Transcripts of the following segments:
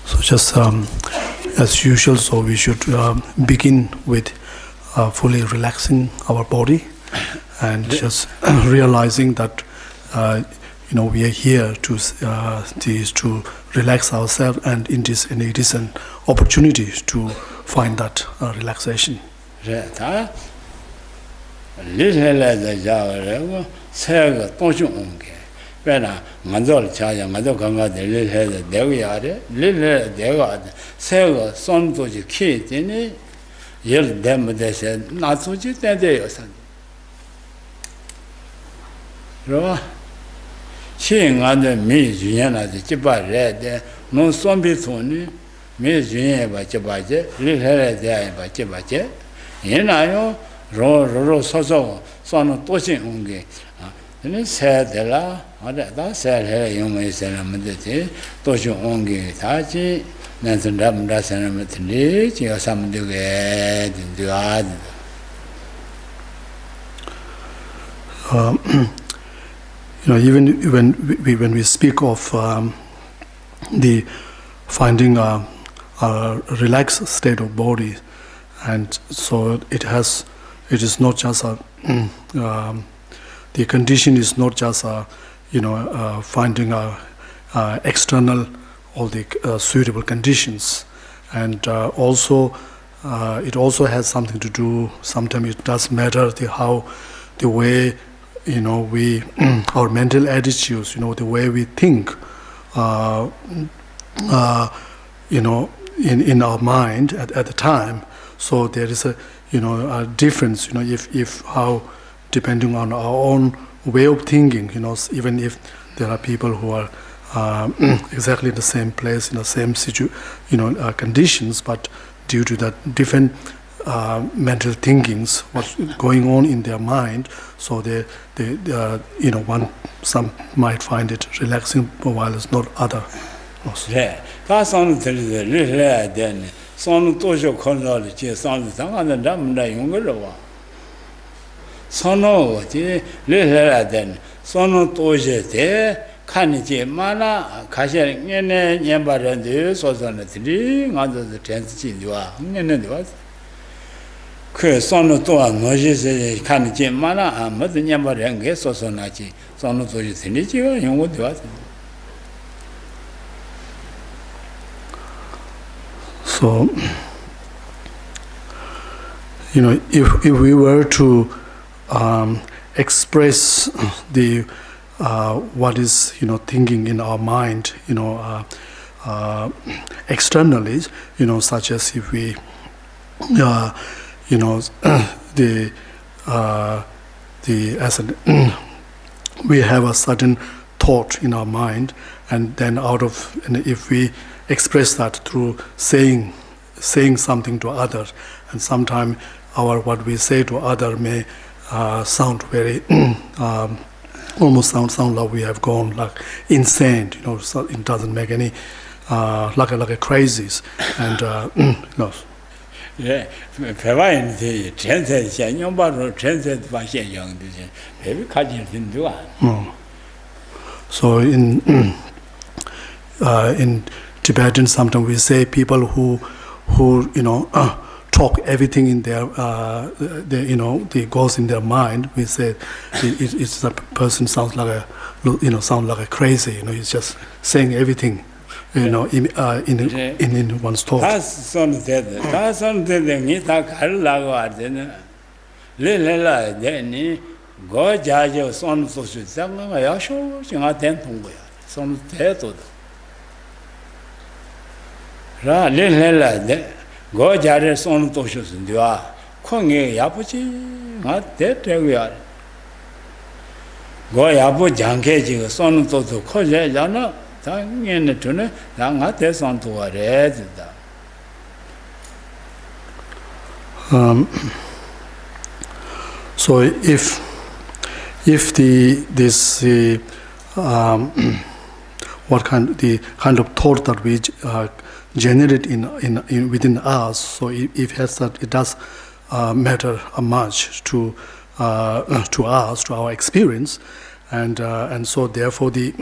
So just as usual, so we should begin with fully relaxing our body and just realizing that we are here to relax ourselves, and it is an opportunity to find that relaxation. Even when we speak of the finding a relaxed state of body, and so it is not just the condition is not just finding external all the suitable conditions, and also it also has something to do. Sometimes it does matter the way we our mental attitudes, the way we think, in our mind at the time. So there is a difference, if how depending on our own way of thinking, even if there are people who are exactly in the same place, in the same conditions, but due to that different mental thinkings, what's going on in their mind, so some might find it relaxing, while it's not other. So, if we were to express the what is thinking in our mind, externally, such as if we we have a certain thought in our mind, and then if we express that through saying something to others, and sometimes what we say to other may sound very almost sound like we have gone like insane, so it doesn't make any like a crazies, and Yeah, so in Tibetan, sometimes we say people who talk everything in their the goes in their mind. We say it's a person sounds like a crazy. He's just saying everything. In one's thought. That's something go jaja son so su sang nga ya sho singa ten thong go ya son te to ra le le la de go jaja son to shu sun dia khong ye ya bu ji nga te te go ya go ya bu jang ke ji son to to kho je ya na da nge ne tu ne da nga te son to wa re zi da. So if the kind of thought that we generate in within us. So it has that, it does matter much to us, to our experience, and so therefore the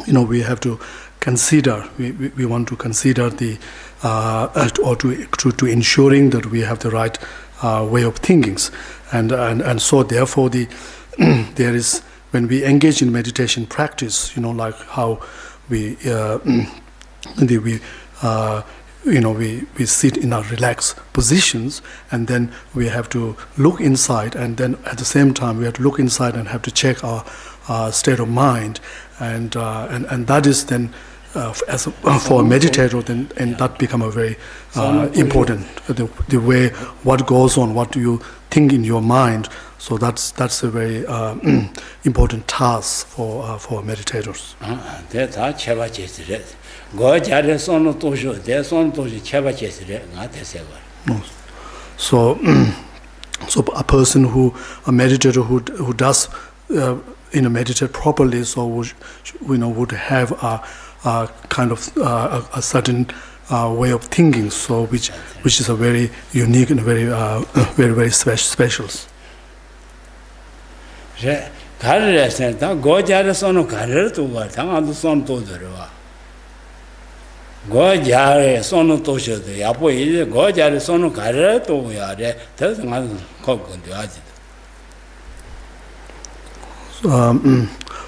we have to consider. We want to consider the or to ensuring that we have the right way of thinking, and so therefore the there is, when we engage in meditation practice, like how we we sit in our relaxed positions, and then we have to look inside, and then at the same time we have to look inside and have to check our state of mind, and that is then for a meditator, then, and that become a very important, the way what goes on, what you think in your mind. So that's a very important task for meditators. So a person a meditator who does meditate properly, so would have a kind of a certain way of thinking, so which is a very unique and very very special.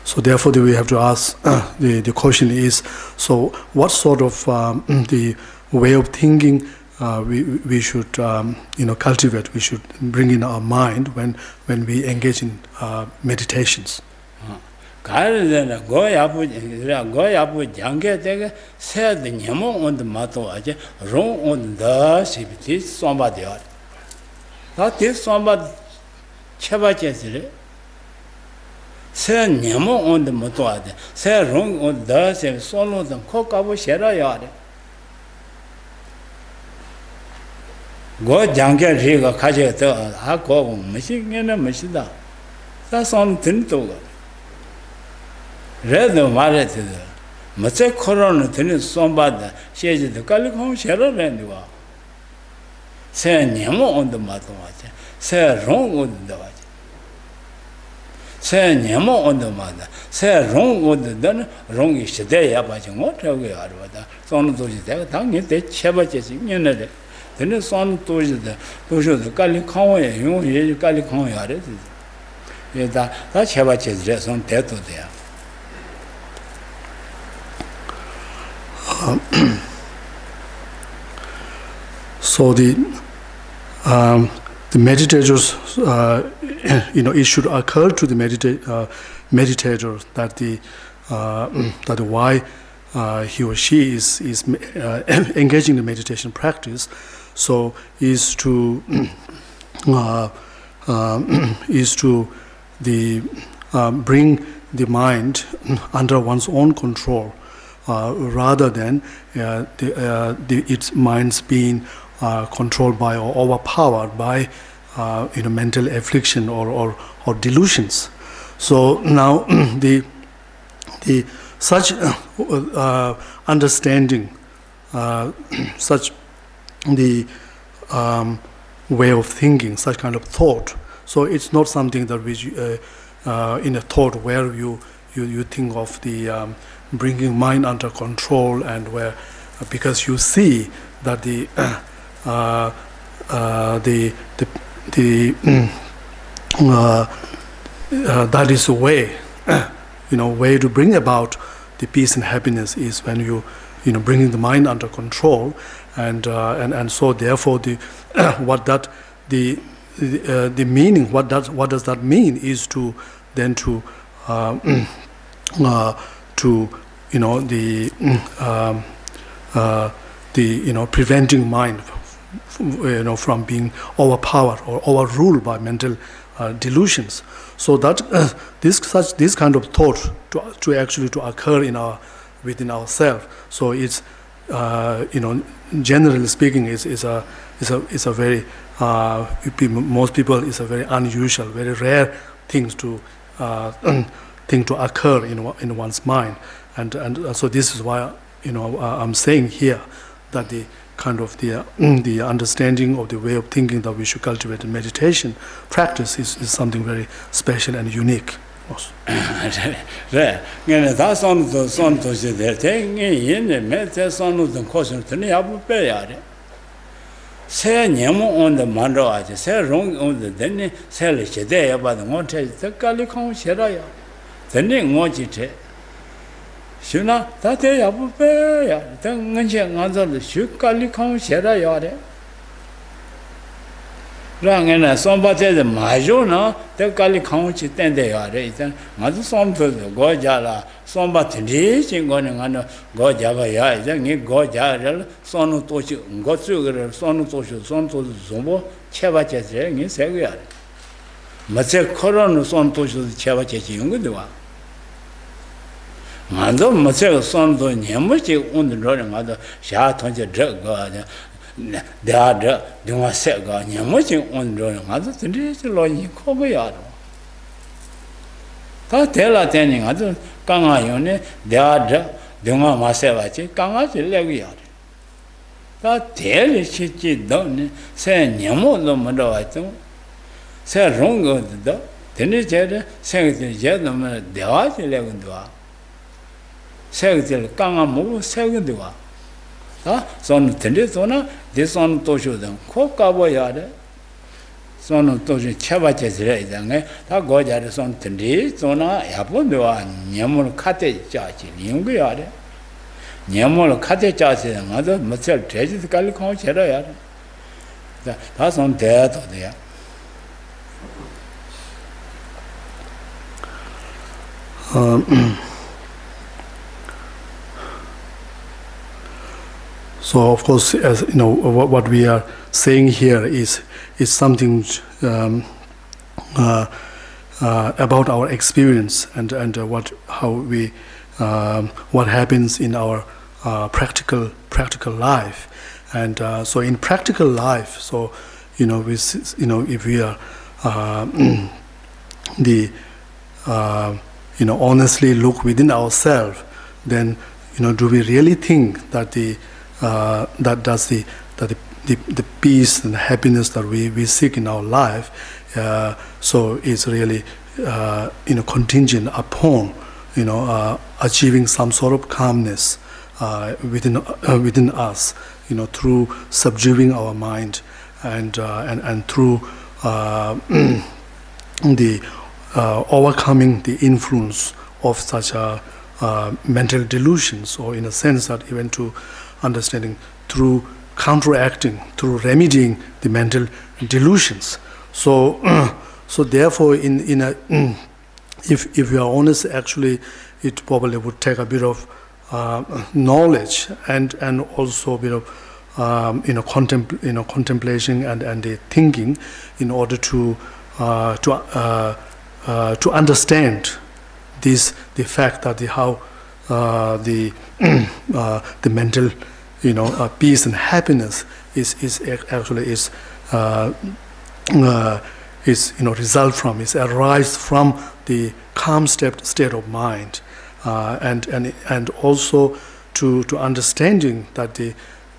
So therefore we have to ask, the question is, so what sort of the way of thinking we should cultivate, we should bring in our mind when we engage in meditations. Se nyamo on the motoade, se wrong on the same solo than cockabo shera yard. Go janka riga kajeta, a go machine and a machida. That's on Tinto. Read the mallet. Mate corona tennis somebody, she is the calicon shera rendua. Se nyamo on the motoade, se wrong on the se nyamo on the mother, se wrong on the done, wrong is today, but what we are with that. Son to the tongue, it chevaches in the then the son to the calicon, you calicon yard. That chevaches dress on tattoo there. So the meditators, it should occur to the meditator that that why he or she is engaging in the meditation practice. So is to bring the mind under one's own control, rather than its minds being controlled by or overpowered by mental affliction or delusions. So now the such understanding, such the way of thinking, such kind of thought. So it's not something that which in a thought where you think of the bringing mind under control, and where because you see that that is a way, way to bring about the peace and happiness is when you bringing the mind under control, and so therefore the meaning, what does that mean is to then to preventing mind from being overpowered or overruled by mental delusions. So that this kind of thought to actually to occur within ourselves. So it's generally speaking is a very most people is a very unusual, very rare thing to occur in one's mind, and so this is why I'm saying here that the kind of the understanding of the way of thinking that we should cultivate in meditation practice is something very special and unique. Right. That's on the son to the thing in the method son of the question to the Abu Payade. Say Nemo on the Mando, say wrong on the Denny, say Shade about the Monte, the Calicon Sheraya. The name watch it. Shuna, that day Abu Pay, the Nanjan answer the Shukalicon Sheraya. Rang and a somebody the Majona, the Calicon Chitende, Mother Som to the Gojala, somebody teaching going on Gojava, then you Gojal, son to you, go through son to son to Zombo, Chavaches, in Sevier. Mase Coron son to Chavaches, you do. Mando Mase son to Yamuchi on the drawing mother, Shat on the drug. They are doing set going, you're watching on drawing other than this lawyer cover yard. Tell attending other Kangayone, they are doing myself, Kangachi Legiard. That tell it she done, say Yamo no Mado, say wrong of the dog, then it's dead, say the gentleman, the art 11 doa. Say the Kangamu, second doa. Son Tendizona, this one to show them, Cocaboyade, son to Chavaches raising, that Goja son Tendizona, Yapondua, Yamul Cate Church in Yungiade. Yamul Cate Church and mother, Marcel treasures the Calicon Cherayade. That's on there to there. So of course, as you know, what we are saying here is something about our experience and what happens in our practical life, and so in practical life, so if we are honestly look within ourselves, then do we really think that the peace and happiness that we seek in our life, so is really contingent upon achieving some sort of calmness within us, through subduing our mind and through the overcoming the influence of such mental delusions, or in a sense that even to understanding through counteracting, through remedying the mental delusions. So therefore, if we are honest, actually, it probably would take a bit of knowledge and also a bit of contemplation and the thinking in order to understand the fact that how the mental peace and happiness is result from, is arise from the calm state of mind, and also to understanding that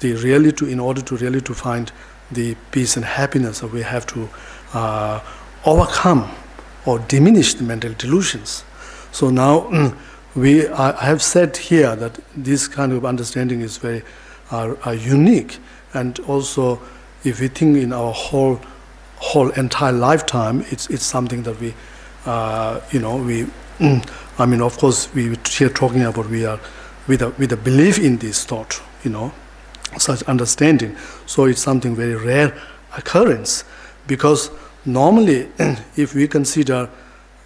in order to really to find the peace and happiness, we have to overcome or diminish the mental delusions. So now I have said here that this kind of understanding is very unique, and also if we think in our whole entire lifetime, it's something that we of course we here talking about we are with a belief in this thought, such understanding. So it's something very rare occurrence, because normally if we consider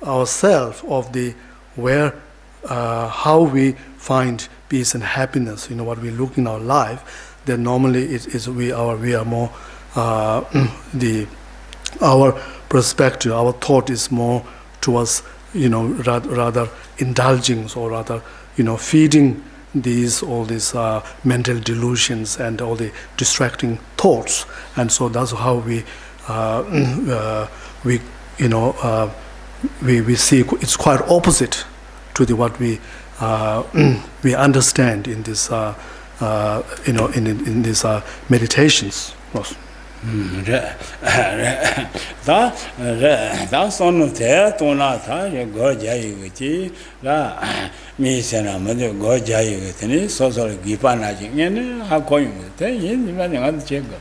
ourselves of the how we find peace and happiness, what we look in our life, then normally we are more our perspective, our thought is more towards rather indulging, or rather feeding all these mental delusions and all the distracting thoughts, and so that's how we see it's quite opposite to what we understand in this in these meditations. Da sono te tona ta go jai gi la mi sena ma de go jai gi ni so so gi pa na ji ne ha ko yin te yin ni ma ne ga che go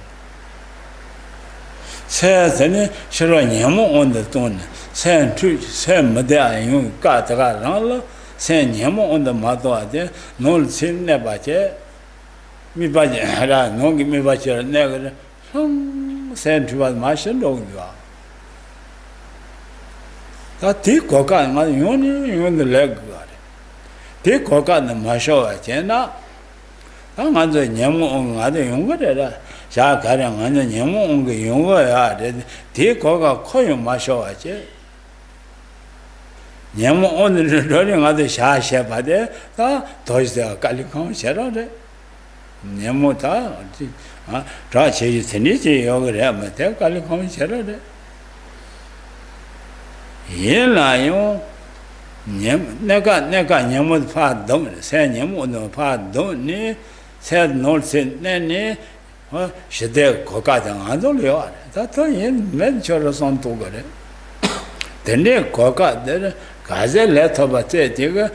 se ne shiro ni mo on de ton se tu se ma de a yin ka ta ga la la se ni mo on de ma do a de no sin ne ba che mi ba je ra no gi mi ba che ne ga sen tu was martian dog ya ta ti ko ka ma yon the leg ga ti ko ka na ma sho a chen na ta ma zo nyam ong ga de yong ga de da sha ga ra ma ne nyam ong ge yong ga ya de ti ko ga ko yong ma sho a che nyam ong de ro de ga de sha sha ba de ta do is de ka li khong sha ro de nyam ta 자 제일 세니지 요거래 맞대 깔리 거면 싫어래 얘라요 내가 녀못 파도 새 녀못 파도니 새 놀세 내니 시대 거가장 안 돌려 다또얘 맨처럼 손도 그래 근데 거가들 가제 레터바테 되게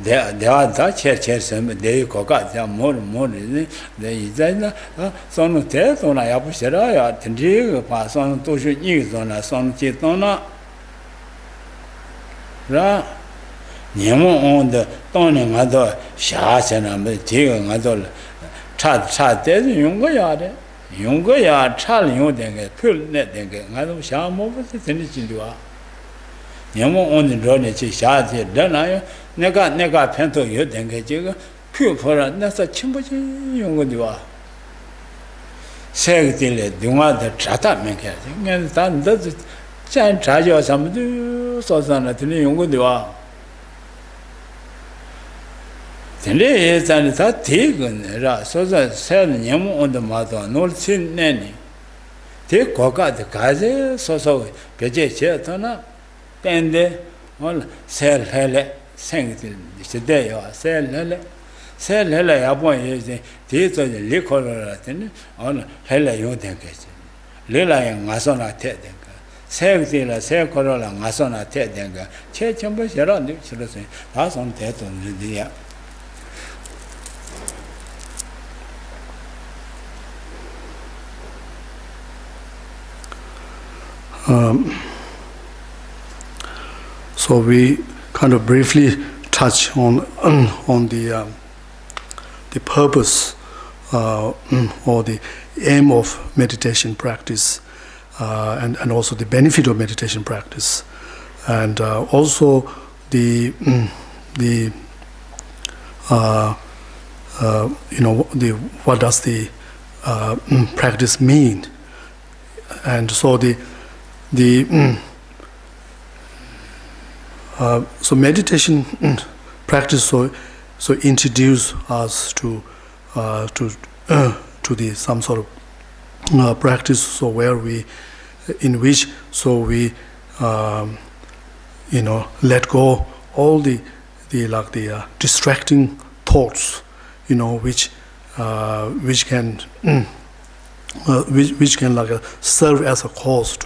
대화 다 체체선 내 거가 자 뭐네 내 이제나 손을 대서나 야부셔라야 든지 봐선 도시 이거나 손지 도나 라 니모 온데 돈에 가도 샤세나 뭐 제가 가도 차 대서 용거야 돼 용거야 차를 용된 게 풀내 된게 가도 샤 뭐부터 되는 진도와 nyamo on the chi sha the dana nega pento yo denge jiga pyu phora nasa chimbo chi yong de wa se de le dungwa de chata men ke ngen ta de jan cha jo sam du so san na de yong de wa de le ye zan ta de gun ra so sa se nyamo on the ma do no chin ne ni de ko ga de ga je so so be je che ta na 근데 뭘 셀헬레 생들 시대요 셀헬레 야본 이제 뒤에서 리콜러라더니 어느 헬레 요된게지 레라에 가서나 태된가 생들라 세콜러라 가서나 태된가 제 전부 여러 늘었어요 다선 대돈들이야 So we kind of briefly touch on the purpose or the aim of meditation practice, and also the benefit of meditation practice, and also the what does the practice mean, and so so meditation practice so introduce us to the some sort of practice so where we in which so we let go all the distracting thoughts which can like serve as a cause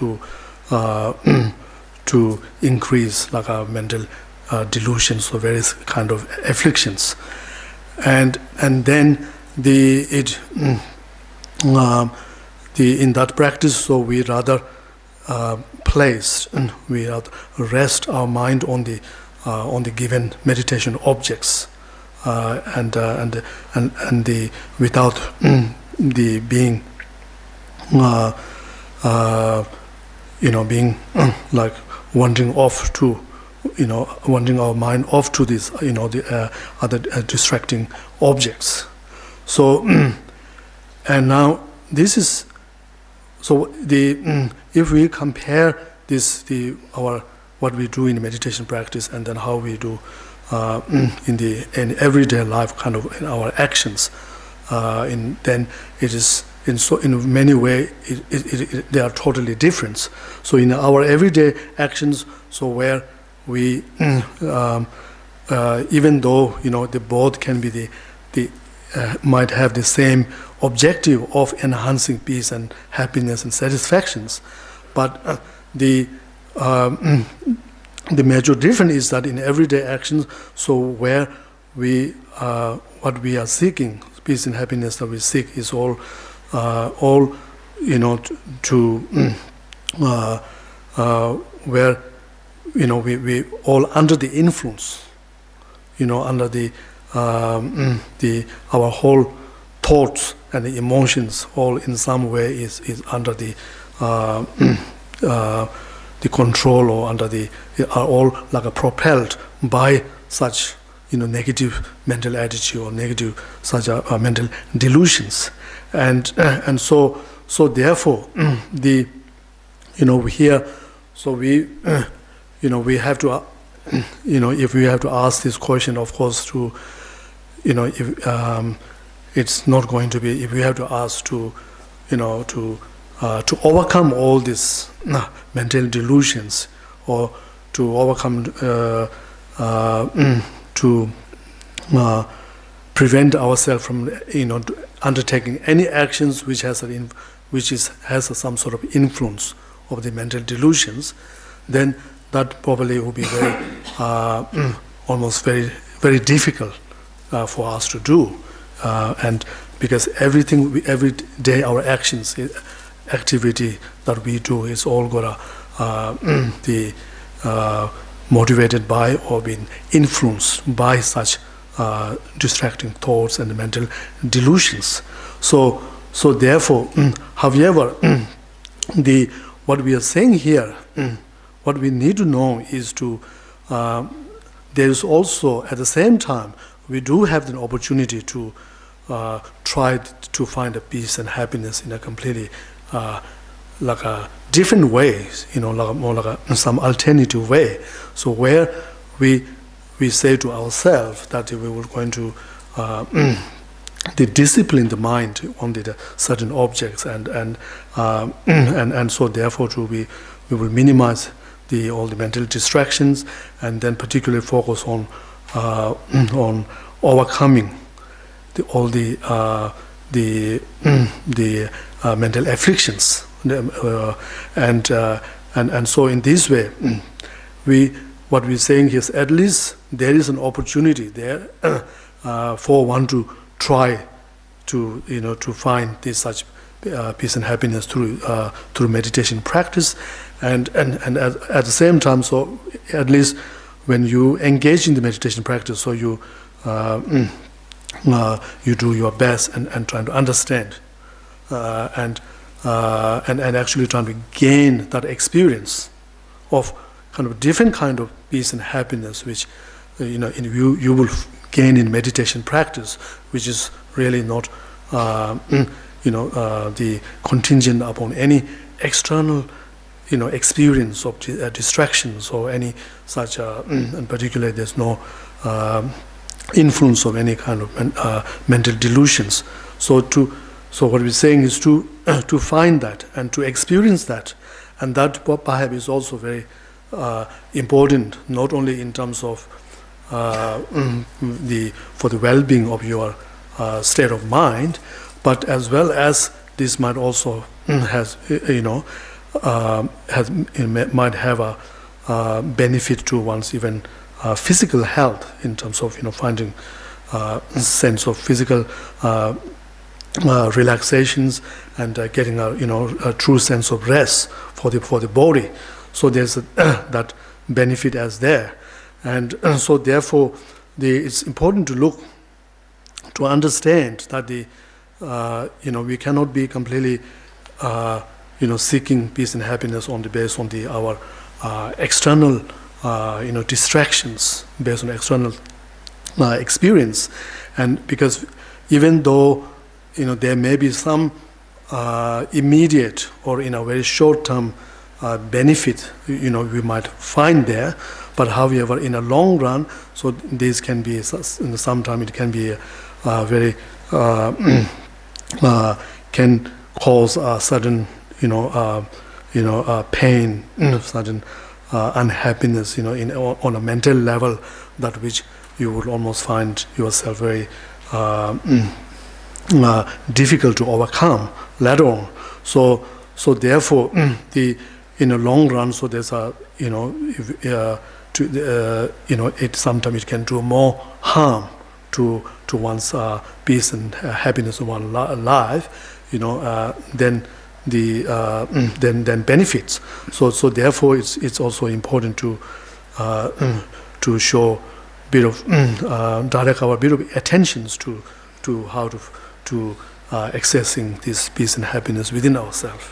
to increase like our mental delusions or various kind of afflictions, and then in that practice, so we rather we rather rest our mind on the given meditation objects, and the without the being being like wandering off to wandering our mind off to these the other distracting objects. So and now this is so if we compare this what we do in meditation practice and then how we do in everyday life kind of in our actions, then it is in many ways they are totally different. So in our everyday actions, so where we even though the both can be the might have the same objective of enhancing peace and happiness and satisfactions, but the major difference is that in everyday actions, so where what we are seeking, peace and happiness that we seek, is all where we all under the influence, under our whole thoughts and the emotions, all in some way is under the control, or are all like propelled by such negative mental attitude or negative such mental delusions, and so therefore here, so we have to if we have to ask this question, of course, to if it's not going to be, if we have to ask to to overcome all these mental delusions, or to overcome to prevent ourselves from undertaking any actions which has some sort of influence of the mental delusions, then that probably will be very almost very difficult for us to do, and because every day our actions, activity that we do is all gonna motivated by or being influenced by such distracting thoughts and mental delusions. So therefore, however, what we are saying here, what we need to know is there is also, at the same time, we do have the opportunity to try to find a peace and happiness in a completely like a different ways, like more like some alternative way. So where we say to ourselves that we will going to discipline the mind on the certain objects, and so therefore we will minimize all the mental distractions, and then particularly focus on overcoming all the mental afflictions, and so in this way, what we're saying is at least there is an opportunity there for one to try to to find this such peace and happiness through meditation practice, and at the same time, so at least when you engage in the meditation practice, so you do your best and trying to understand and actually trying to gain that experience of kind of different kind of peace and happiness, which you will gain in meditation practice, which is really not the contingent upon any external experience of distractions or any such and particularly there's no influence of any kind of mental delusions. So what we're saying is to find that and to experience that, and that perhaps is also very important, not only in terms of for the well-being of your state of mind, but as well as this might also might have a benefit to one's even physical health, in terms of finding sense of physical relaxations and getting a true sense of rest for the body. So there's that benefit as there, and so therefore it's important to understand that we cannot be completely seeking peace and happiness based on our external distractions, based on external experience, and because even though there may be some immediate or in a very short term benefit we might find there, but however in a long run, so this can be sometimes it can be very can cause a sudden pain, sudden unhappiness on a mental level, that which you would almost find yourself very difficult to overcome later on. So therefore, in the long run, so there's a it sometimes it can do more harm to one's peace and happiness of one's life, than benefits. So therefore, it's also important to show bit of direct our bit of attentions to how to accessing this peace and happiness within ourselves.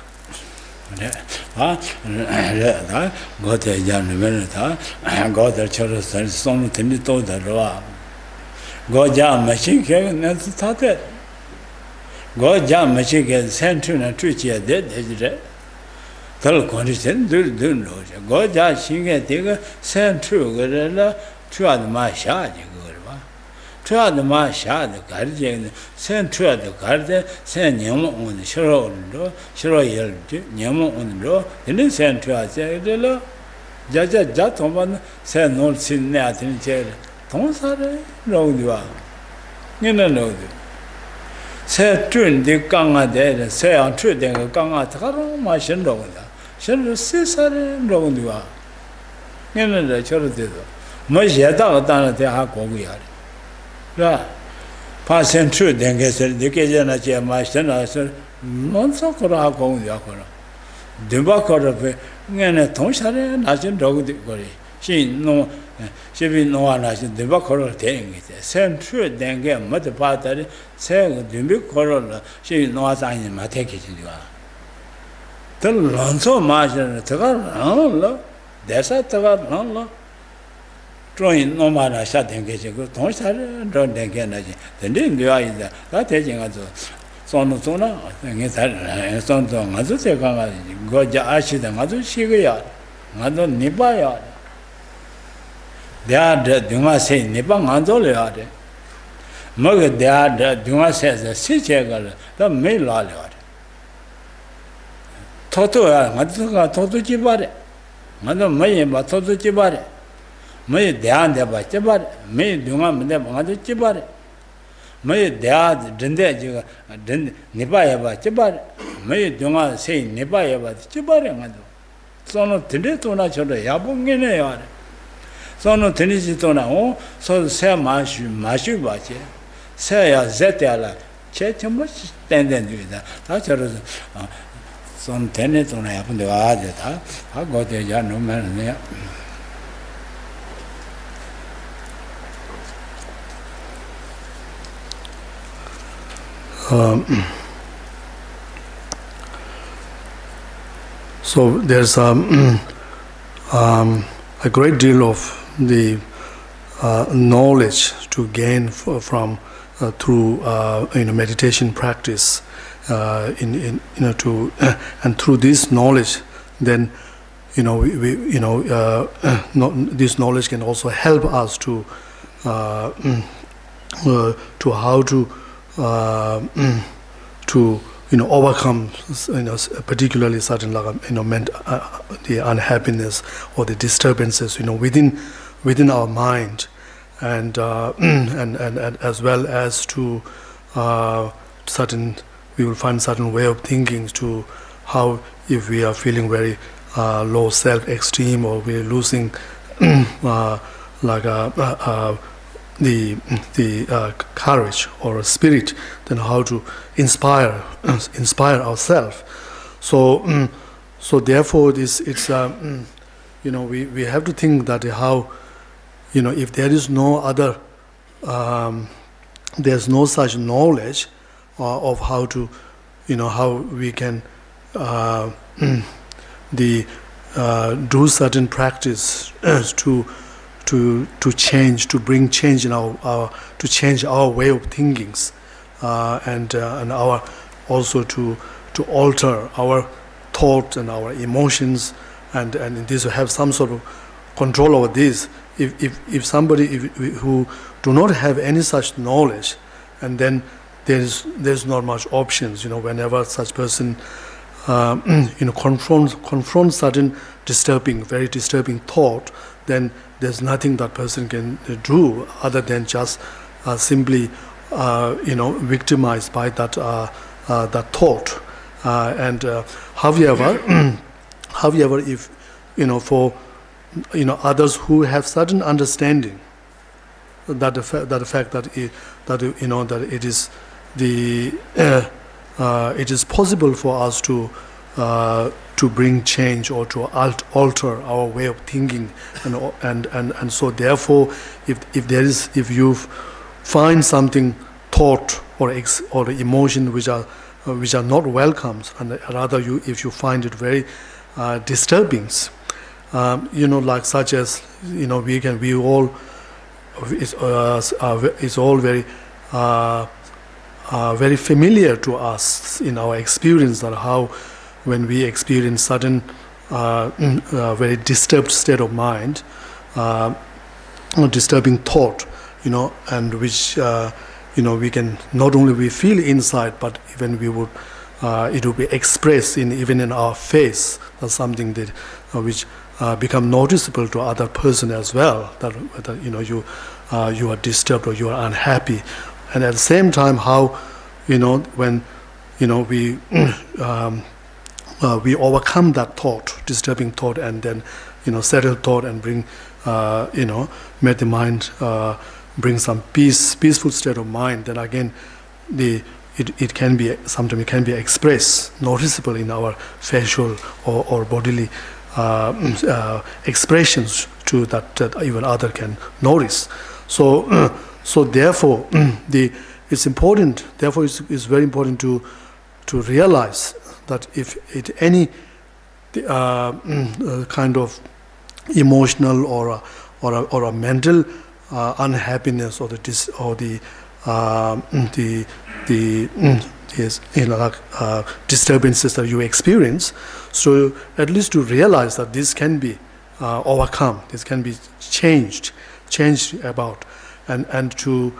Passing through, then get the Kajana, my son, Monso Kora, Dubakor of a Tonsare, National Dog. She no, she be no one as the Bakor thing. Same true, then get mother party, say, Dumbi Corolla, she knows I am my take it. The Lonso Margin, Tagar, that's a Tagar, drawing no man, I shut and get a good Tonsare, don't then get nothing. The name you are that taking us. Sonotona, and it's that Sonton, as you say, Goja Ashi, and Madu Shiga, Madu Nibaya. They are the Duma say Nipang Anzoliade. Mugger, they are the Duma says the Sichagal, the May Laliad. Toto, Matuka, Toto Chibare. Madam May, but Toto Chibare. May they are the Bachabar, May Duma, Madu Chibare. May they are the Dende, Nipaya Bachabar. May Duma say Nipaya Bachibare Madu. Sono Tindetona Choda Yabung in a yard. Sono Tenisitona, so say Mashu Bache, say a Zetala, Chet much tended with that. That's a some tenet on happened to add it. I got a young man there. So there's a great deal of the knowledge to gain from through meditation practice, and through this knowledge, then this knowledge can also help us to how to overcome particularly certain the unhappiness or the disturbances within our mind, and as well as to we will find certain way of thinking to how, if we are feeling very low self-esteem, or we are losing the courage or spirit, then how to inspire ourselves. So therefore it's we have to think that how if there is no other there's no such knowledge of how to how we can do certain practice to change, to bring change in our to change our way of thinkings, and our also to alter our thoughts and our emotions, and this will have some sort of control over this. If somebody who do not have any such knowledge, and then there's not much options. Whenever such person confronts certain very disturbing thought, then there's nothing that person can do other than just simply victimized by that thought. However, if for others who have certain understanding that the fact that it is possible for us to bring change or to alter our way of thinking, and so therefore, if you find something, thought or emotion which are not welcome, and rather if you find it very disturbing, like such as we all it's all very very familiar to us in our experience, that how when we experience sudden very disturbed state of mind, disturbing thought, and which we can not only we feel inside, but even it will be expressed even in our face. That's something that which become noticeable to other person as well. That whether you are disturbed or you are unhappy, and at the same time how when we overcome that thought, disturbing thought, and then settle thought and bring make the mind bring some peaceful state of mind. Then again, it can be sometimes it can be expressed, noticeable in our facial or bodily expressions to that even other can notice. So therefore it's important. Therefore, it's very important to realize that if any kind of emotional or a mental unhappiness or disturbances that you experience, so at least to realize that this can be overcome, this can be changed about, and to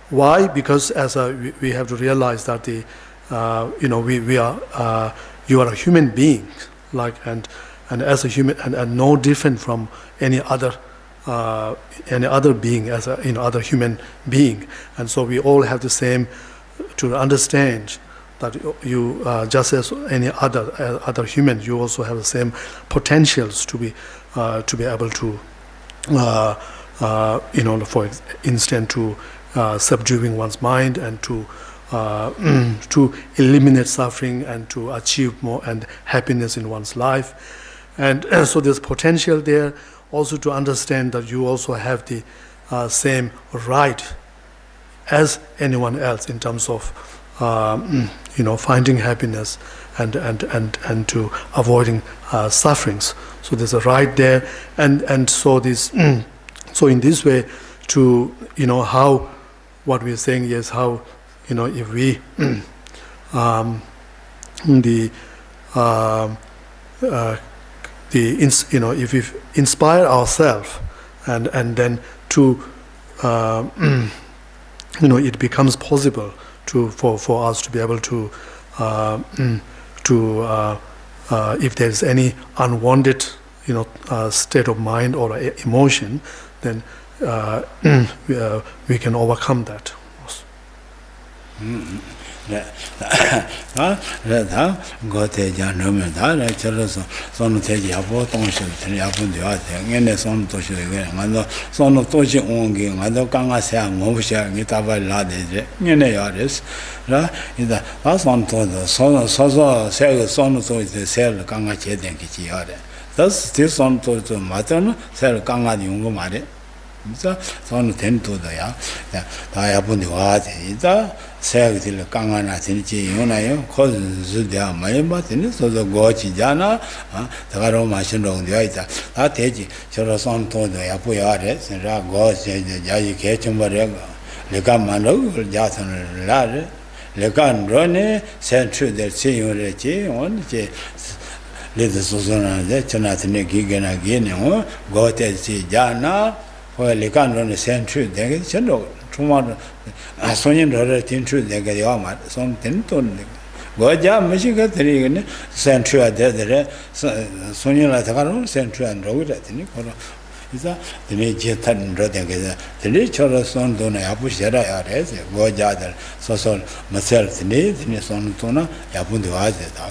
why? Because as we have to realize that you are a human being, and as a human, and no different from any other being, as a other human being, and so we all have the same, to understand that you just as any other human, you also have the same potentials to be able to for instance to subduing one's mind and to eliminate suffering and to achieve more and happiness in one's life. And so there's potential there also to understand that you also have the same right as anyone else in terms of finding happiness and to avoiding sufferings. So there's a right there, and so this so in this way to how what we're saying is how if we if we inspire ourselves and then to it becomes possible for us to be able to if there's any unwanted state of mind or emotion, then we can overcome that. 세계들 강하나 진지 요나요 코즈디아 마이바티니 소도 고치잖아 다가로 마신로 되어 있다 다 되지 저러 손도도야 보여래 진짜 고제 야이 개침버려 내가 만로 자선을 라래 내가 너네 센트될 지요래지 원지 레드 소소나데 전화드네 기게나 기네요 고테지잖아 내가 너네 센트 되게 전로 정말 손님들을 tinchu 내가 야마 손 텐톤 뭐자 무시가 드리겠네 센트야 되더래 손님을 다가로 센트한 로그라더니 그러 Isa dine je tan ro de ge dine chora son do na ya bu shera ya re se go ja de so so masel dine son do na ya bu de wa de da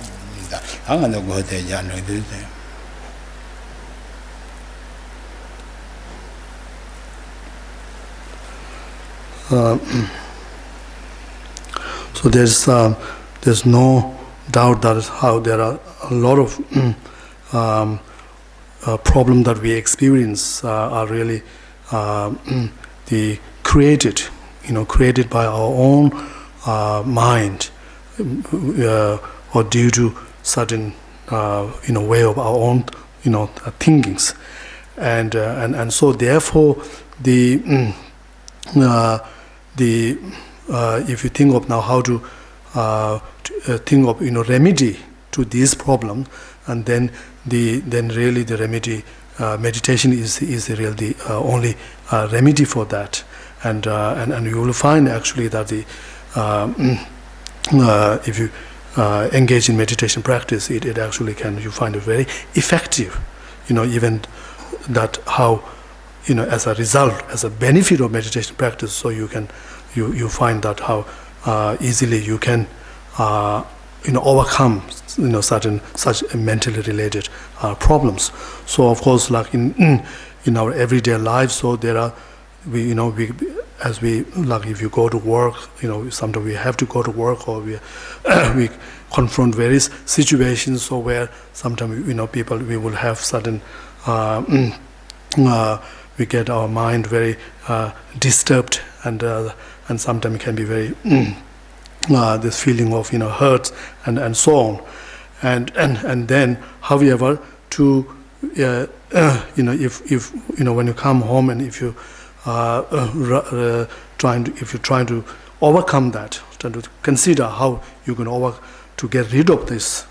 da ang an go de ja no de so there's no doubt that how there are a lot of problems that we experience are really the created, created by our own mind, or due to certain way of our own thinkings, and so therefore the if you think of now how to think of remedy to this problem, and then really the remedy meditation is really the only remedy for that, and you will find actually that the if you engage in meditation practice, it actually you find it very effective, even that how as a result, as a benefit of meditation practice, so you find that how easily you can overcome certain such mentally related problems. So of course, like in our everyday life, so there are we like if you go to work, sometimes we have to go to work, or we we confront various situations, so where sometimes people we will have certain we get our mind very disturbed, and sometimes it can be very this feeling of hurt and so on, and then however to if when you come home, and if you trying to overcome that, trying to consider how you can to get rid of this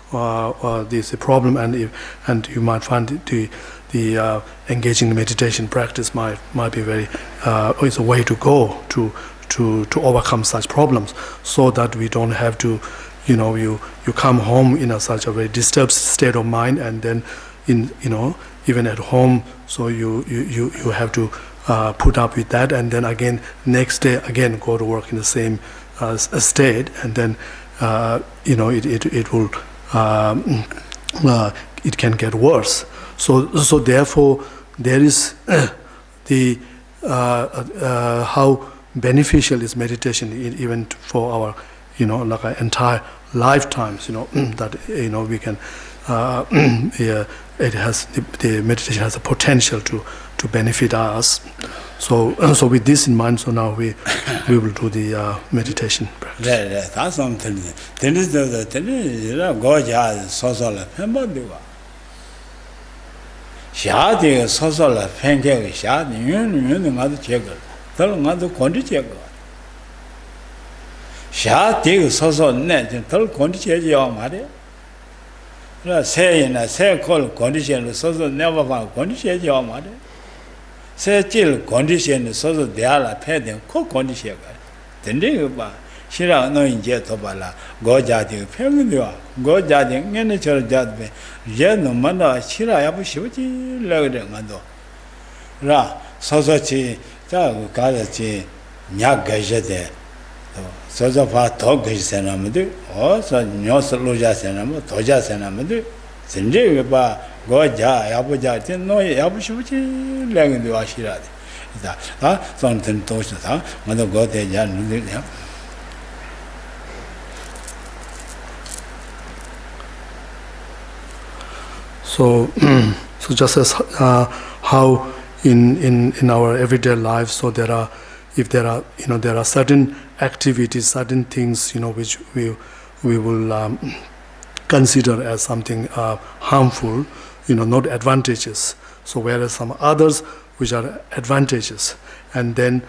this problem, and you might find the engaging in meditation practice might be very is a way to go to overcome such problems, so that we don't have to you come home in such a very disturbed state of mind, and then even at home, so you have to put up with that, and then again next day again go to work in the same state, and then it will it can get worse. So therefore there is the how beneficial is meditation even for our like our entire lifetimes, that we can it has the meditation has a potential to benefit us. So with this in mind, so now we will do the meditation practice. That's something. Then is the go ja so la pemba diwa. Sha de so la penke sha yun nga de che ga. Dal nga de kon de che ga. Sha de so ne dal kon de che ja ma de. La se na se kol kon de che so never fa kon de che ja ma de. Se jil condition so de la pe de ko condition ga. Den de ba shira no inje to ba la go ja de pe mi de go ja de ngene cho ja de ye no ma na shira ya bu shi ji le de nga do ra so chi ja ga de chi nya ga je de so fa to ga se na me de o so nyo so lo ja se na mo to ja se na me de zen de ba go ja ya bu ja de no ya bu shi ji le de wa shira de da something to sa ma do go de ja nu de ya. So just as how in our everyday life, so there are certain activities, certain things which we will consider as something harmful, not advantageous. So whereas some others which are advantageous, and then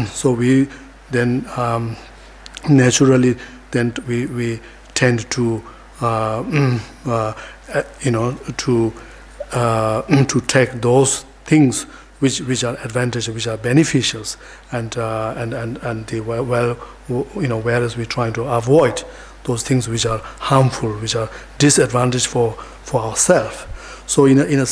so we then naturally then we tend to to take those things which are advantageous, which are beneficial, and whereas we're trying to avoid those things which are harmful, which are disadvantage for ourselves. So in a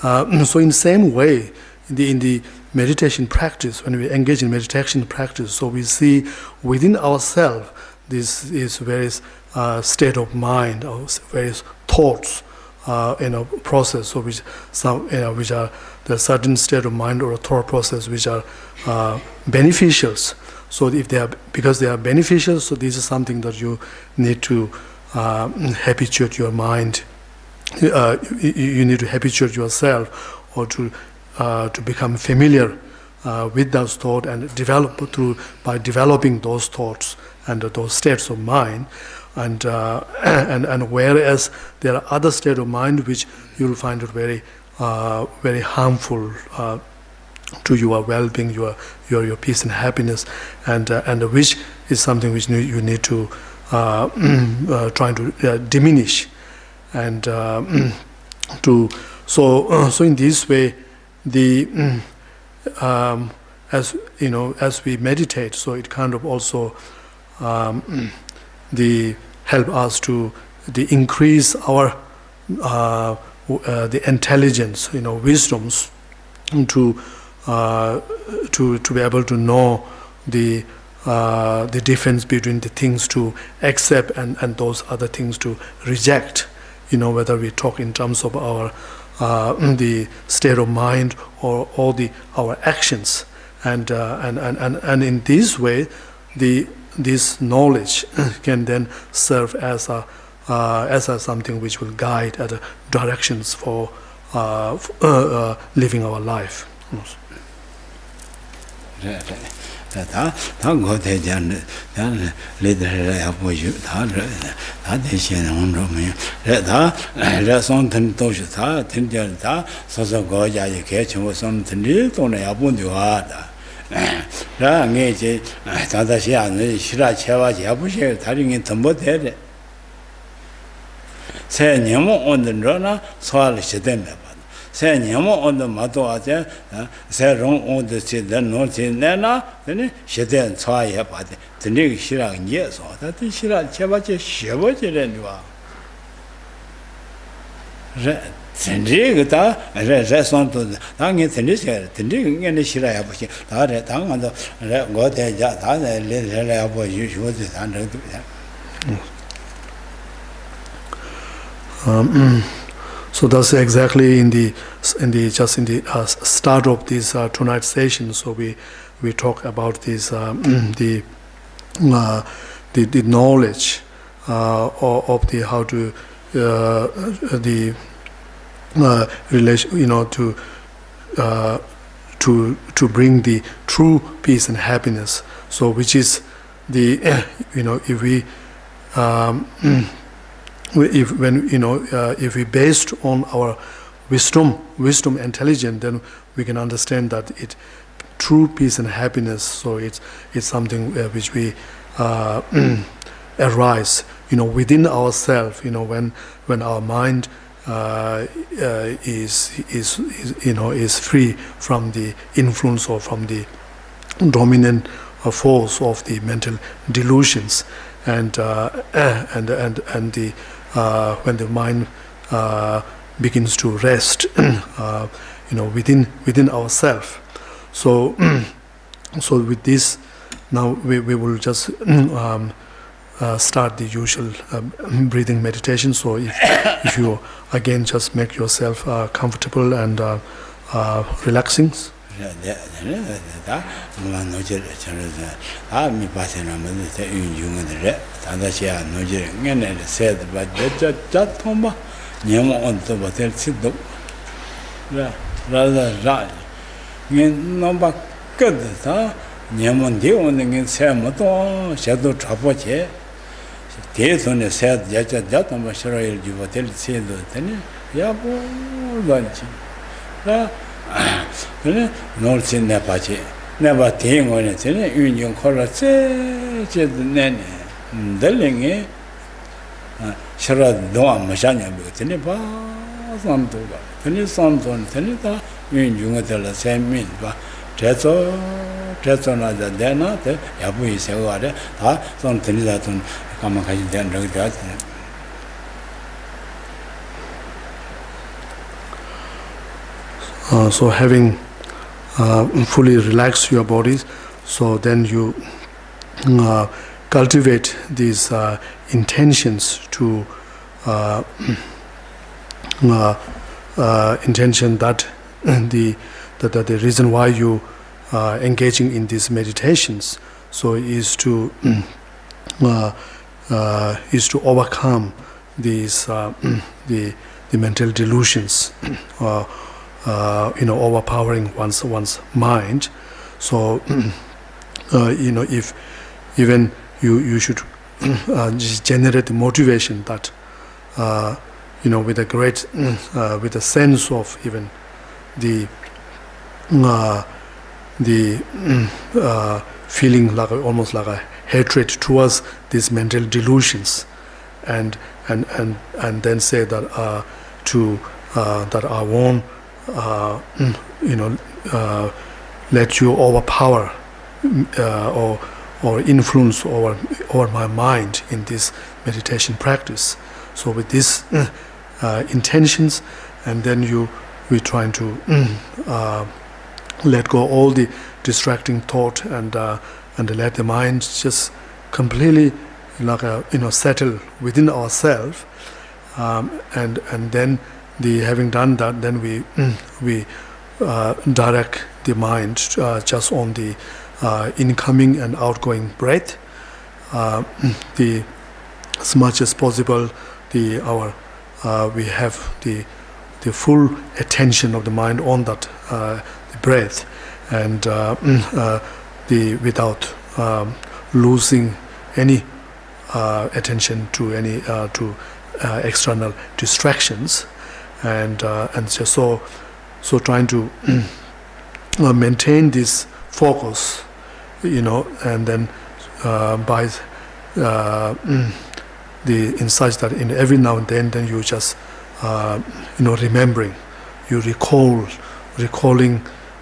So in the same way, in the meditation practice, when we engage in meditation practice, so we see within ourselves this is various state of mind or various thoughts, process, so which which are the certain state of mind or a thought process which are beneficial. So if they are, because they are beneficial, so this is something that you need to habituate your mind. You need to habituate yourself, or to become familiar with those thoughts and develop by developing those thoughts and those states of mind. And whereas there are other states of mind which you will find it very very harmful to your well-being, your peace and happiness, and which is something which you need to try to diminish, and so in this way, the as you know, as we meditate, so it kind of also the help us to increase our the intelligence, wisdoms, to be able to know the difference between the things to accept and those other things to reject. Whether we talk in terms of our the state of mind or our actions, and in this way, this knowledge can then serve as a something which will guide the directions for living our life. se nyamo on the mato aja se rong on the se the no se na then she then try ya ba the ni shira nye so that shira cheba che shebo che le wa re tenri ga re son to da nge tenri se tenri nge ne shira ya ba che da re da nga do re go de ja da le ya bo yu shu de dan de So that's exactly in the start of this tonight's session. So we talk about this the knowledge of the how to the relation, to bring the true peace and happiness. So which is the if we if we based on our wisdom intelligence, then we can understand that true peace and happiness. So it's something which we arise within ourselves. When our mind is free from the influence or from the dominant force of the mental delusions, and the when the mind begins to rest, within ourselves. So with this, now we will just start the usual breathing meditation. So if you again just make yourself comfortable and relaxing. Nolsin Nepachi, never think on it, Union Color, Delling, Sharad Doa Mashanya, Tenipa, Santuga, Tenisanton, Tenita, Union Tella, same mean, but Tetson as a dena, Yabu is a water, some Tenizaton, Kamakaji, then So having fully relaxed your bodies, so then you cultivate these intentions to intention that the reason why you engaging in these meditations, so is to overcome these the mental delusions, overpowering one's mind. So if even you should just generate the motivation that with a great with a sense of even the feeling like almost like a hatred towards these mental delusions, and then say that that I won't let you overpower or influence over my mind in this meditation practice. So with these intentions, and then we're trying to let go all the distracting thought and let the mind just completely settle within ourselves, and then having done that, then we direct the mind just on the incoming and outgoing breath. As much as possible, we have the full attention of the mind on that the breath, and without losing any attention to any to external distractions, and just so trying to maintain this focus, and then by in such that in every now and then you just remembering, you recalling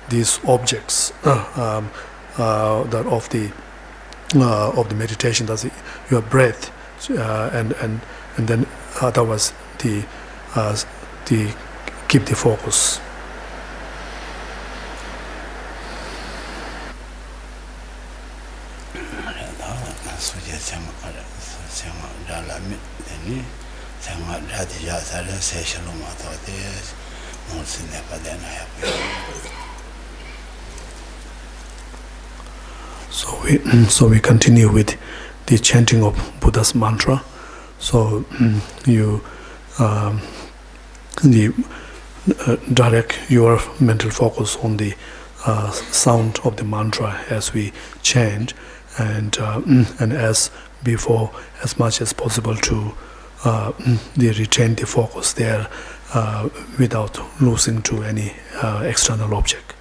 these objects that of the meditation, that's your breath, and then that was the keep the focus. So we continue with the chanting of Buddha's mantra. So you direct your mental focus on the sound of the mantra as we chant, and as before, as much as possible to retain the focus there without losing to any external object.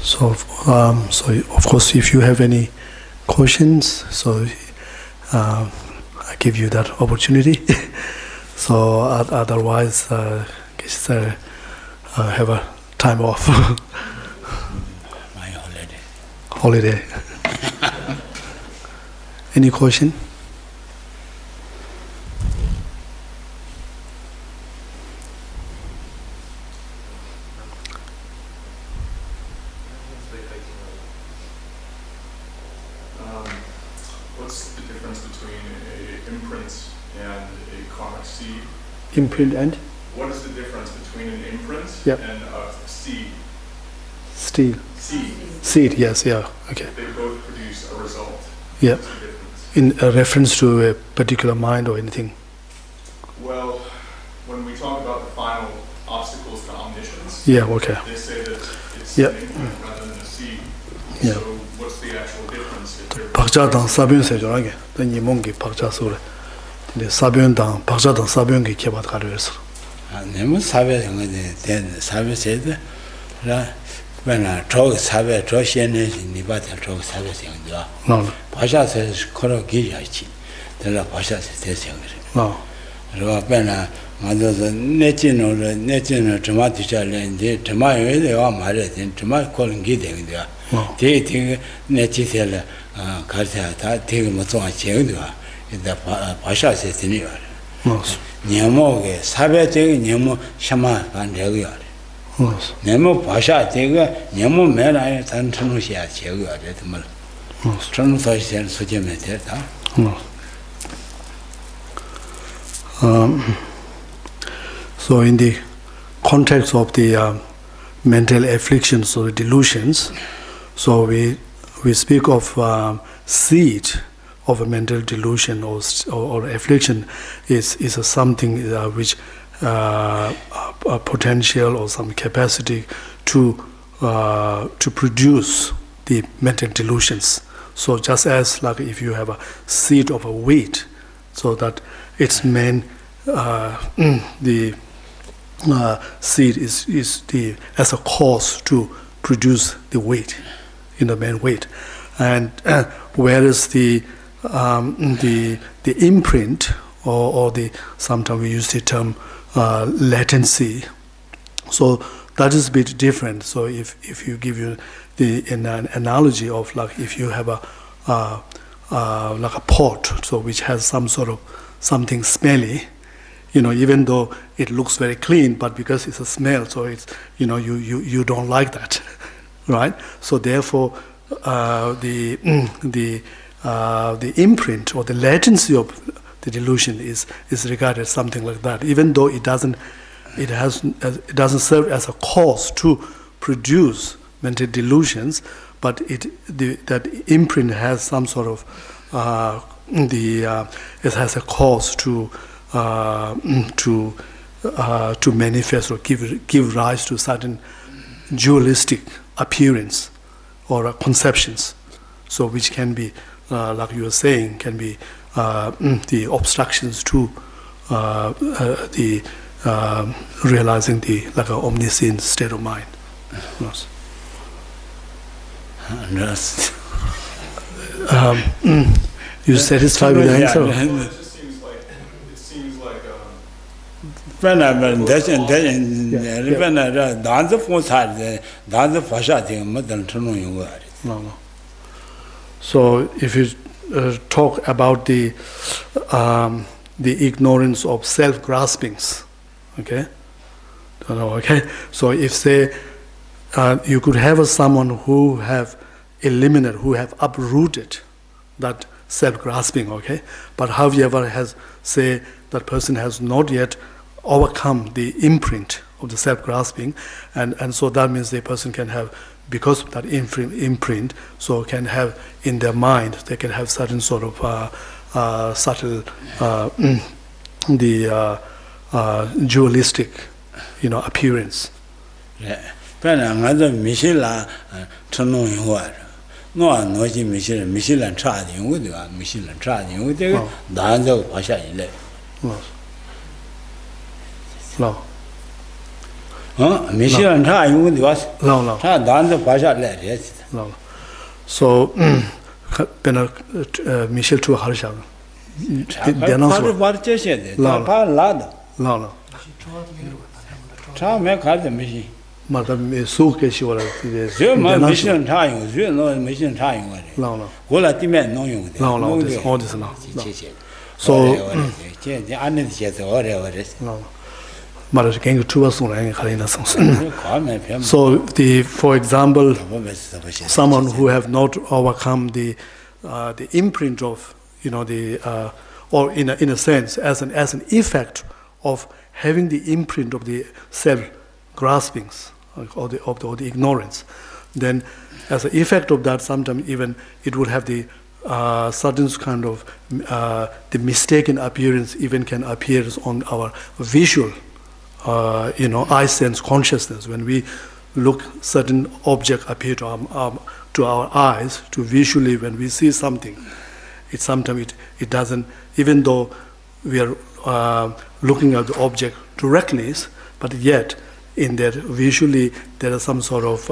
So of course, if you have any questions, so I give you that opportunity. So otherwise, just have a time off. My holiday. Any question? What's the difference between an imprint and a karmic seed? Imprint and? What is the difference between an imprint and a seed? Seed. Seed, yes, yeah, okay. They both produce a result. Yeah. What's the difference? In a reference to a particular mind or anything? Well, when we talk about the final obstacles to omniscience, yeah, okay. they say that it's yeah. an imprint rather than a seed. Yeah. So what's the actual difference? 박자당 사변 세조라게 던이 몽기 박자 소래 근데 사변당 박자당 사변기 개발 가려서 아 너무 사변한 거지 된 사변세도 라 맨날 저 사변 저 시에는 니바들 저 사변생도 박자서 걸어 기야지 tela pasha se te sengre no ro pena mazo ne chama ticha len de chama ye de wa mare de chama kolngi de de de ne chi se la ka sa ta de mo zo che de ida pasha se ni ya nyamo ge sabe de nyamo shama ban de ya nyamo pasha de ge nyamo me la tan chnu xia che ya de de mo chnu sa xian su je me de da So in the context of the mental afflictions or delusions, so we speak of seed of a mental delusion or affliction is a something which a potential or some capacity to produce the mental delusions. So just as like if you have a seed of a wheat, so that its main the seed is the as a cause to produce the weight, the main weight, and whereas the imprint or the sometimes we use the term latency, so that is a bit different. So if you give you an analogy of like if you have like a pot, so which has some sort of something smelly, even though it looks very clean, but because it's a smell, so it's you don't like that, right? So therefore, the imprint or the latency of the delusion is regarded as something like that, even though it doesn't serve as a cause to produce mental delusions, but that imprint has some sort of it has a cause to manifest or give rise to certain dualistic appearance or conceptions, so which can be like you were saying, can be the obstructions to the realizing the like an omniscient state of mind. Yes. You satisfied with the answer? It seems like No. So if you talk about the ignorance of self-graspings, okay? So if say you could have someone who have eliminated, who have uprooted that self-grasping, okay? But however has say that person has not yet overcome the imprint of the self-grasping, and so that means the person can have, because of that imprint, so can have in their mind, they can have certain sort of subtle dualistic, appearance. No. So, Michel to Harsha. Madam Suke, she was so, for example, someone who have not overcome the imprint of, or in a sense, as an effect of having the imprint of the self-graspings or the ignorance, then as an effect of that, sometimes even it would have the certain kind of the mistaken appearance even can appear on our visual, eye sense consciousness. When we look, certain object appear to our eyes, to visually when we see something, sometimes it doesn't, even though we are looking at the object directly, but yet in that visually there is some sort of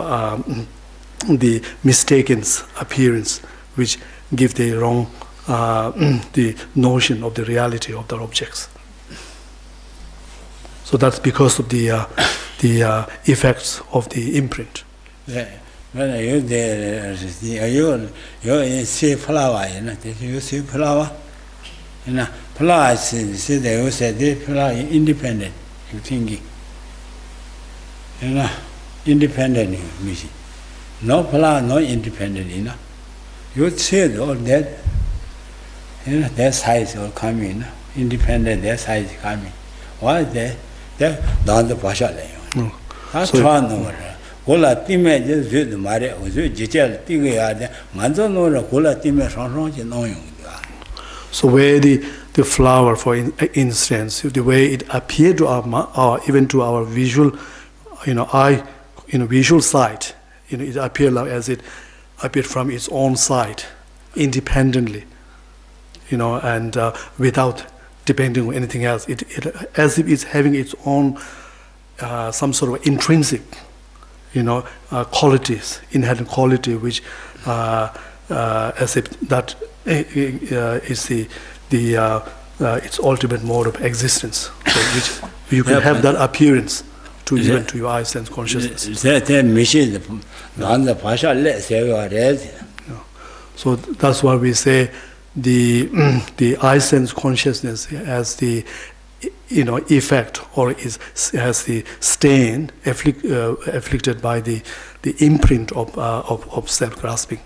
the mistaken appearance which give the wrong the notion of the reality of the objects. So that's because of the effects of the imprint. When you see flower, you see flower. Flower see they say the flower independent. You think independent music. No flower, no independent. You see all that. Their size all coming. Independent, their size coming. Why is that? They're down the pasha. That's one over. Gola Time just viewed the Maria was Jitel Tigayard, Manzano, Gola Time Sanron, knowing. So where the flower, for instance, the way it appeared to our even to our visual, eye, visual sight, it appeared like as it appeared from its own side, independently, and without depending on anything else. It as if it's having its own some sort of intrinsic, qualities, inherent quality, which as if that is its ultimate mode of existence, so which you can have that appearance to even to your eye sense consciousness. So that's why we say the eye sense consciousness has the effect, or has the stain afflicted by the imprint of self-grasping.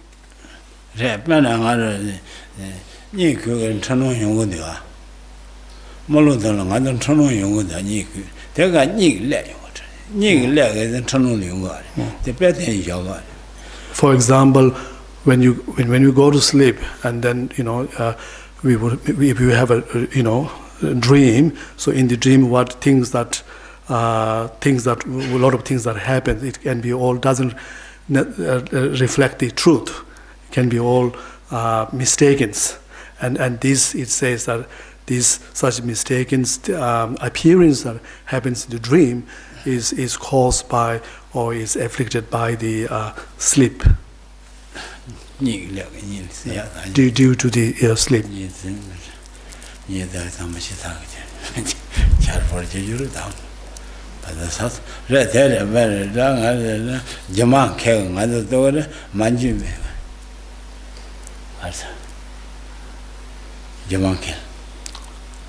For example, when you go to sleep, and then we have a dream. So in the dream, a lot of things that happen, it can be all doesn't reflect the truth. It can be all mistakens, and this, it says that this such mistakens appearance that happens in the dream is caused by, or is afflicted by the sleep. Due to the sleep.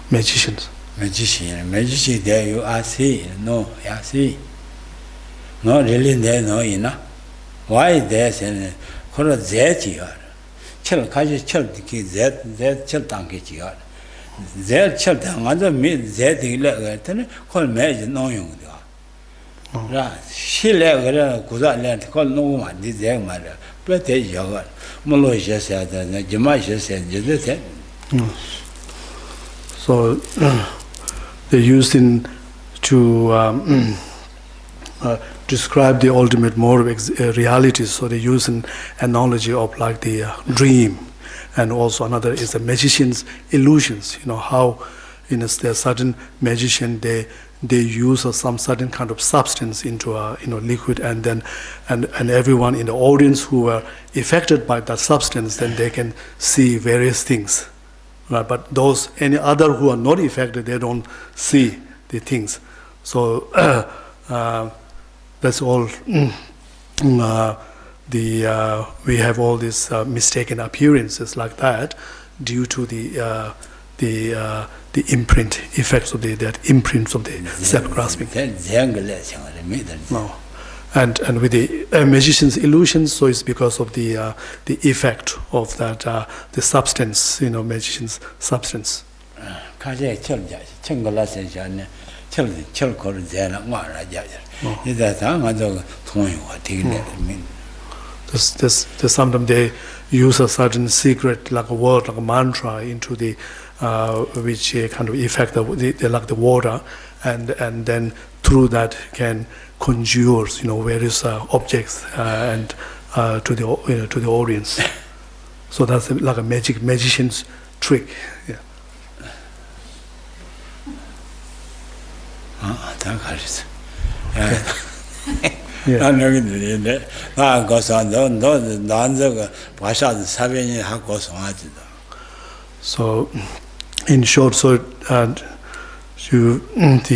Magicians. Magician, there you are see, no, you see. No, really, there, no, why there's an Kora Zetiar? Chel Kaji Chel Diki Zet Chel Tanki Chiar. Zet Chel Tanga made Zeti Legaton, called Magic no young. She let Kuza let call no one, this young mother, but they young. Molosia said, and Jamaisha said, you said. So they used to describe the ultimate mode of reality. So they use an analogy of like the dream, and also another is the magician's illusions. How there's certain magician, they use some certain kind of substance into a liquid, and then and everyone in the audience who were affected by that substance, then they can see various things. Right, but those any other who are not affected, they don't see the things. So that's all. We have all these mistaken appearances like that due to the imprint effects of that imprints of the self-grasping. No. And with the magician's illusions, so it's because of the effect of that the substance, magician's substance. Sometimes they use a certain secret, like a word, like a mantra, into the which kind of effect like the water, and then through that can conjures various objects and to the audience. So that's like a magician's trick. Yeah. So, in short, you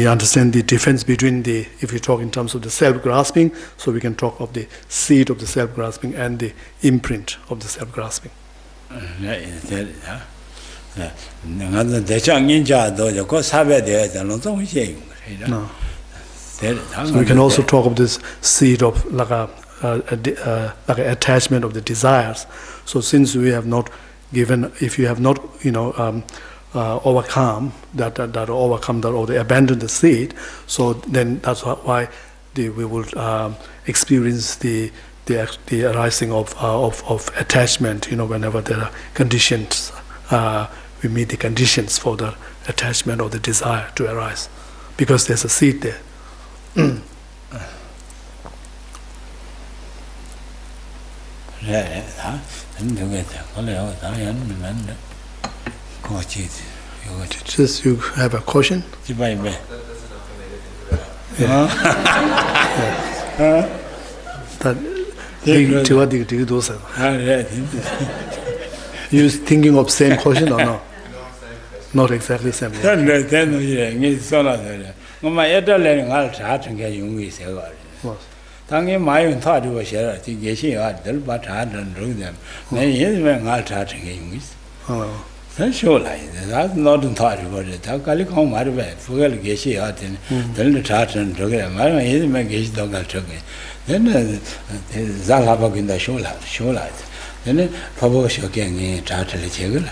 understand the difference between if you talk in terms of the self-grasping, so we can talk of the seed of the self-grasping and the imprint of the self-grasping. No. So we can also talk of this seed of like a attachment of the desires. So since we have not given, if you have not, overcome that or they abandon the seed, so then that's why we will experience the arising of attachment. Whenever there are conditions, we meet the conditions for the attachment or the desire to arise, because there's a seed there. Just you have a question? You thinking of same question or no? Not exactly same. 당에 많이 타지고 셔라 지게시가 들바 다는 로them 내 예면 알 타트게 용이스 선쇼라이 that's not 타지고 다 갈리 강 말이 왜 부걸 게시야 된 들을 타트는 저게 말은 예면 게시 도가 저게 내는 자라바 근다 쇼라 내는 바보 쇼경이 타트를 제거라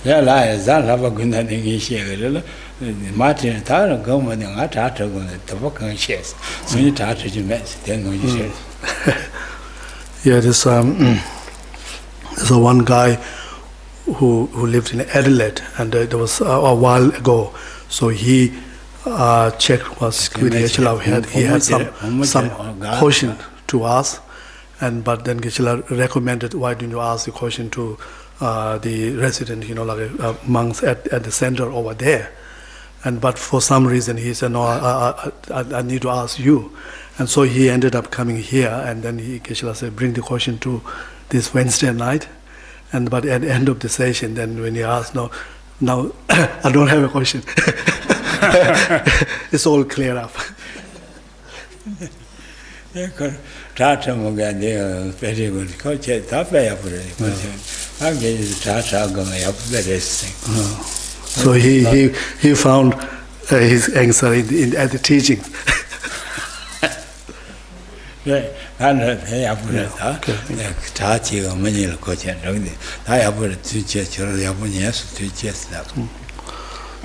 내가 자라바 근다 되게 시에를 Martin Tara government and Tata going to work on shares. So you Tata you met, then you shares. Yeah, there's one guy who lived in Adelaide, and there was a while ago. So he checked was Geshe. He had some question to ask, but then Geshe recommended, why don't you ask the question to the resident, like monks at the center over there. But for some reason he said, no, I need to ask you. And so he ended up coming here, and then Geshe said, bring the question to this Wednesday night. But at the end of the session, then when he asked, no, now I don't have a question. It's all clear up. So he found his answer in at the teaching.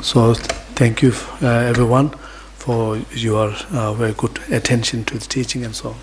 So thank you everyone for your very good attention to the teaching and so on.